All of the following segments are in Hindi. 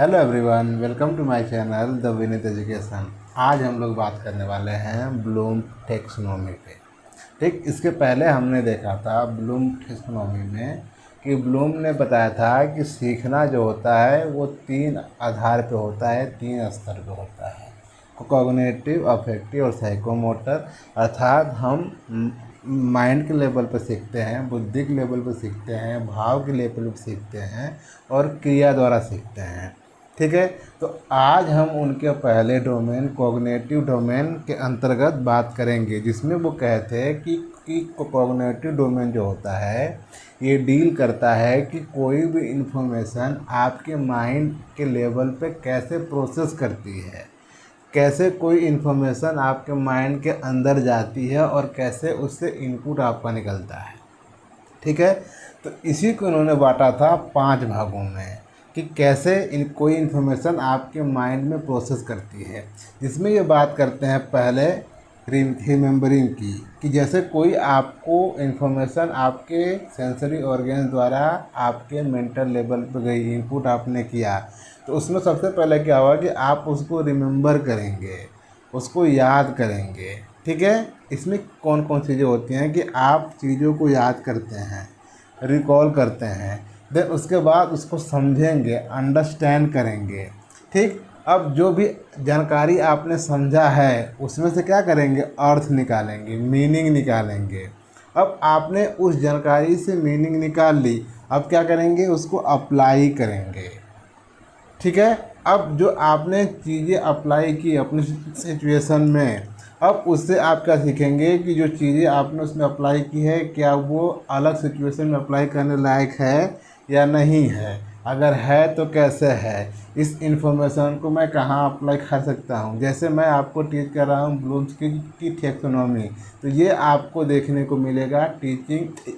Hello everyone, welcome to my channel the Vineet education. आज हम लोग बात करने वाले हैं ब्लूम टेक्सोनोमी पे। ठीक, इसके पहले हमने देखा था ब्लूम टेक्सोनोमी में कि ब्लूम ने बताया था कि सीखना जो होता है वो 3 आधार पे होता है, 3 स्तर पे होता है। कॉग्निटिव, अफेक्टिव और साइकोमोटर। अर्थात हम माइंड के लेवल पर सीखते हैं, बुद्धि के लेवल पर सीखते हैं, भाव के लेवल पर सीखते हैं और क्रिया द्वारा सीखते हैं। ठीक है, तो आज हम उनके पहले डोमेन कॉग्निटिव डोमेन के अंतर्गत बात करेंगे, जिसमें वो कहते हैं कि कॉग्निटिव डोमेन जो होता है ये डील करता है कि कोई भी इंफॉर्मेशन आपके माइंड के लेवल पे कैसे प्रोसेस करती है, कैसे कोई इन्फॉर्मेशन आपके माइंड के अंदर जाती है और कैसे उससे इनपुट आपका निकलता है। ठीक है, तो इसी को उन्होंने बांटा था 5 भागों में कि कैसे कोई इन्फॉर्मेशन आपके माइंड में प्रोसेस करती है, जिसमें ये बात करते हैं पहले रिमेंबरिंग की, कि जैसे कोई आपको इन्फॉर्मेशन आपके सेंसरी ऑर्गन्स द्वारा आपके मेंटल लेवल पर गई, इनपुट आपने किया, तो उसमें सबसे पहले क्या हुआ कि आप उसको रिमेंबर करेंगे, उसको याद करेंगे। ठीक है, इसमें कौन कौन चीज़ें होती हैं कि आप चीज़ों को याद करते हैं, रिकॉल करते हैं, देन उसके बाद उसको समझेंगे, अंडरस्टैंड करेंगे। ठीक, अब जो भी जानकारी आपने समझा है उसमें से क्या करेंगे, अर्थ निकालेंगे, मीनिंग निकालेंगे। अब आपने उस जानकारी से मीनिंग निकाल ली, अब क्या करेंगे, उसको अप्लाई करेंगे। ठीक है, अब जो आपने चीज़ें अप्लाई की अपनी सिचुएशन में, अब उससे आप क्या सीखेंगे कि जो चीज़ें आपने उसमें अप्लाई की है क्या वो अलग सिचुएशन में अप्लाई करने लायक है या नहीं है, अगर है तो कैसे है, इस इन्फॉर्मेशन को मैं कहाँ अप्लाई कर सकता हूँ। जैसे मैं आपको टीच कर रहा हूँ ब्लूम्स की टैक्सोनॉमी, तो ये आपको देखने को मिलेगा टीचिंग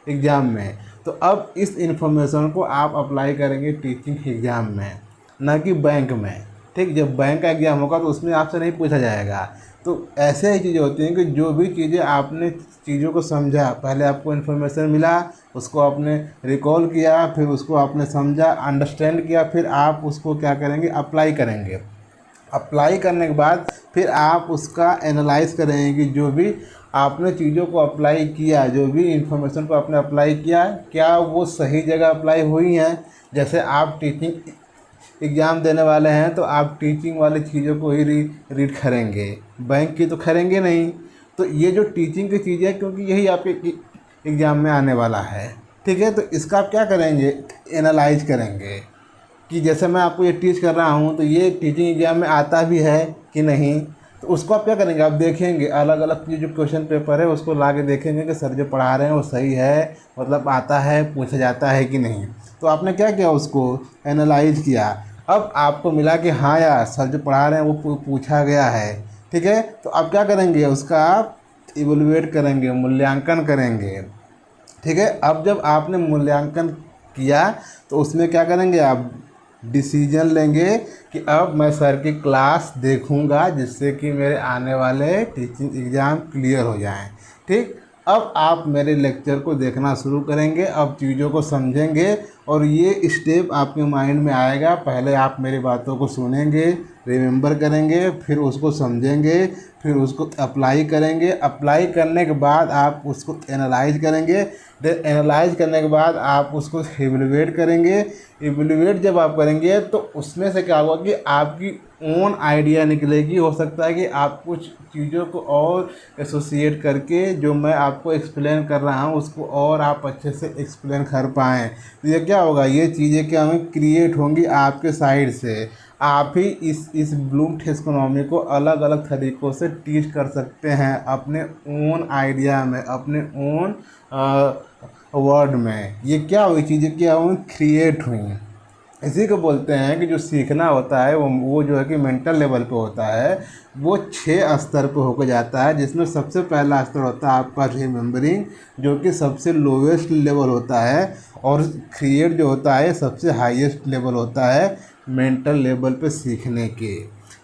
एग्ज़ाम में। तो अब इस इन्फॉर्मेशन को आप अप्लाई करेंगे टीचिंग एग्ज़ाम में, ना कि बैंक में। ठीक, जब बैंक का एग्ज़ाम होगा तो उसमें आपसे नहीं पूछा जाएगा। तो ऐसे ही चीज़ें होती हैं कि जो भी चीज़ें आपने चीज़ों को समझा, पहले आपको इन्फॉर्मेशन मिला, उसको आपने रिकॉल किया, फिर उसको आपने समझा, अंडरस्टैंड किया, फिर आप उसको क्या करेंगे, अप्लाई करेंगे। अप्लाई करने के बाद फिर आप उसका एनालाइज करेंगे कि जो भी आपने चीज़ों को अप्लाई किया, जो भी इंफॉर्मेशन को आपने अप्लाई किया, क्या वो सही जगह अप्लाई हुई हैं। जैसे आप टीचिंग एग्ज़ाम देने वाले हैं तो आप टीचिंग वाली चीज़ों को ही रीड करेंगे, बैंक की तो करेंगे नहीं। तो ये जो टीचिंग की चीज़ें हैं, क्योंकि यही आपके एग्ज़ाम में आने वाला है। ठीक है, तो इसका आप क्या करेंगे, एनालाइज करेंगे कि जैसे मैं आपको ये टीच कर रहा हूँ तो ये टीचिंग एग्ज़ाम में आता भी है कि नहीं। तो उसको आप क्या करेंगे, आप देखेंगे अलग अलग जो क्वेश्चन पेपर है उसको ला के देखेंगे कि सर जो पढ़ा रहे हैं वो सही है, मतलब आता है, पूछा जाता है कि नहीं। तो आपने क्या किया, उसको एनालाइज किया। अब आपको मिला कि हाँ यार, सर जो पढ़ा रहे हैं वो पूछा गया है। ठीक है, तो आप क्या करेंगे, उसका आप इवोल्यूएट करेंगे, मूल्यांकन करेंगे। ठीक है, अब जब आपने मूल्यांकन किया तो उसमें क्या करेंगे, आप डिसीजन लेंगे कि अब मैं सर की क्लास देखूंगा, जिससे कि मेरे आने वाले टीचिंग एग्ज़ाम क्लियर हो जाएं। ठीक, अब आप मेरे लेक्चर को देखना शुरू करेंगे, अब चीज़ों को समझेंगे और ये स्टेप आपके माइंड में आएगा। पहले आप मेरी बातों को सुनेंगे, रिमेंबर करेंगे, फिर उसको समझेंगे, फिर उसको अप्लाई करेंगे। अप्लाई करने के बाद आप उसको एनालाइज करेंगे, देन एनालाइज करने के बाद आप उसको इवैल्यूएट करेंगे। इवैल्यूएट जब आप करेंगे तो उसमें से क्या होगा कि आपकी ओन आइडिया निकलेगी। हो सकता है कि आप कुछ चीज़ों को और एसोसिएट करके जो मैं आपको एक्सप्लेन कर रहा हूँ उसको और आप अच्छे से एक्सप्लेन कर पाएँ। तो ये क्या होगा, ये चीज़ें क्या होंगी, क्रिएट होंगी आपके साइड से। आप ही इस ब्लूम टेक्सोनॉमी को अलग अलग तरीक़ों से टीच कर सकते हैं, अपने ओन आइडिया में, अपने ओन वर्ड में। ये क्या हुई, चीज़ें क्या हुई, क्रिएट हुई। इसी को बोलते हैं कि जो सीखना होता है वो जो है कि मेंटल लेवल पे होता है, वो 6 स्तर पे होकर जाता है, जिसमें सबसे पहला स्तर होता है आपका रिमेंबरिंग, जो कि सबसे लोवेस्ट लेवल होता है, और क्रिएट जो होता है सबसे हाईएस्ट लेवल होता है मेंटल लेवल पे सीखने के।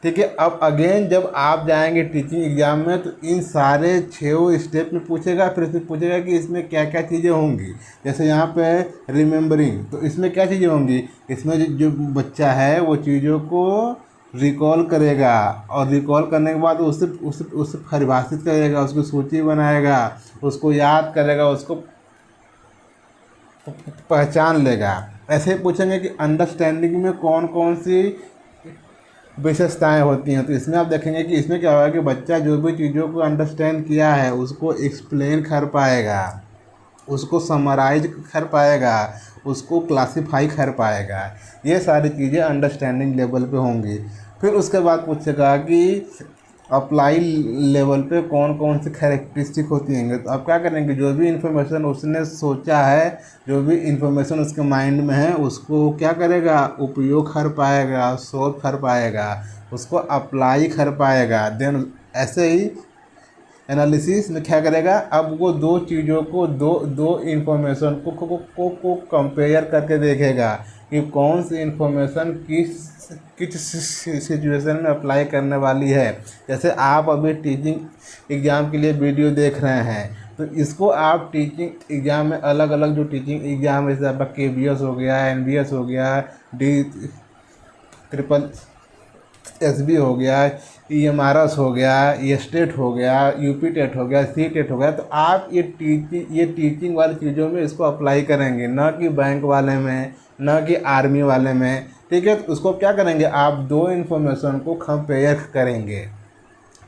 ठीक है। अब अगेन जब आप जाएंगे टीचिंग एग्जाम में तो इन सारे 6 स्टेप में पूछेगा, फिर इसमें पूछेगा कि इसमें क्या क्या चीज़ें होंगी। जैसे यहाँ पे रिमेंबरिंग, तो इसमें क्या चीज़ें होंगी, इसमें जो बच्चा है वो चीज़ों को रिकॉल करेगा और रिकॉल करने के बाद उसे उसे उसे परिभाषित करेगा, उसकी सूची बनाएगा, उसको याद करेगा, उसको पहचान लेगा। ऐसे ही पूछेंगे कि अंडरस्टैंडिंग में कौन कौन सी विशेषताएं होती हैं। तो इसमें आप देखेंगे कि इसमें क्या होगा कि बच्चा जो भी चीज़ों को अंडरस्टैंड किया है उसको एक्सप्लेन कर पाएगा, उसको समराइज कर पाएगा, उसको क्लासिफाई कर पाएगा। ये सारी चीज़ें अंडरस्टैंडिंग लेवल पे होंगी। फिर उसके बाद पूछेगा कि अप्लाई लेवल पे कौन कौन सी कैरेक्टरिस्टिक होती हैं। तो आप क्या करेंगे, जो भी इंफॉर्मेशन उसने सोचा है, जो भी इंफॉर्मेशन उसके माइंड में है, उसको क्या करेगा, उपयोग कर पाएगा, सोल्व कर पाएगा, उसको अप्लाई कर पाएगा। देन ऐसे ही एनालिसिस में क्या करेगा, अब वो दो चीज़ों को दो इंफॉर्मेशन को कंपेयर करके देखेगा कि कौन सी इंफॉर्मेशन किस सिचुएशन में अप्लाई करने वाली है। जैसे आप अभी टीचिंग एग्ज़ाम के लिए वीडियो देख रहे हैं, तो इसको आप टीचिंग एग्ज़ाम में अलग अलग जो टीचिंग एग्ज़ाम है, जैसे आपका KBS हो गया, NBS हो गया, DSSB हो गया, EMRS हो गया, स्टेट हो गया, UP टेट हो गया, CTET हो गया, तो आप ये टीचिंग वाली चीज़ों में इसको अप्लाई करेंगे, ना कि बैंक वाले में, ना कि आर्मी वाले में। ठीक है, तो उसको क्या करेंगे, आप दो इन्फॉर्मेशन को कंपेयर करेंगे।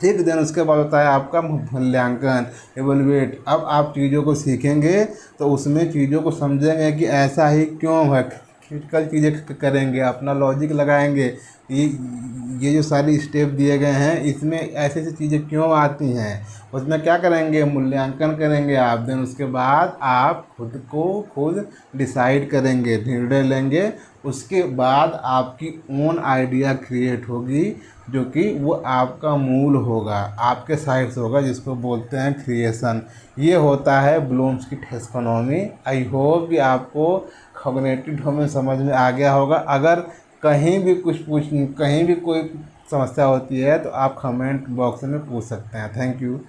ठीक, देन उसके बाद होता है आपका मूल्यांकन, एवलुएट। अब आप चीज़ों को सीखेंगे तो उसमें चीज़ों को समझेंगे कि ऐसा ही क्यों है, क्रिटिकल चीज़ें करेंगे, अपना लॉजिक लगाएंगे, ये जो सारी स्टेप दिए गए हैं इसमें ऐसी ऐसी चीज़ें क्यों आती हैं, उसमें क्या करेंगे, मूल्यांकन करेंगे आप। देन उसके बाद आप खुद डिसाइड करेंगे, निर्णय लेंगे। उसके बाद आपकी ओन आइडिया क्रिएट होगी, जो कि वो आपका मूल होगा, आपके साइड से होगा, जिसको बोलते हैं क्रिएशन। ये होता है ब्लूम्स की टैक्सोनॉमी। आई होप कि आपको कॉग्निटिव डोमेन समझ में आ गया होगा। अगर कहीं भी कहीं भी कोई समस्या होती है तो आप कमेंट बॉक्स में पूछ सकते हैं। Thank you.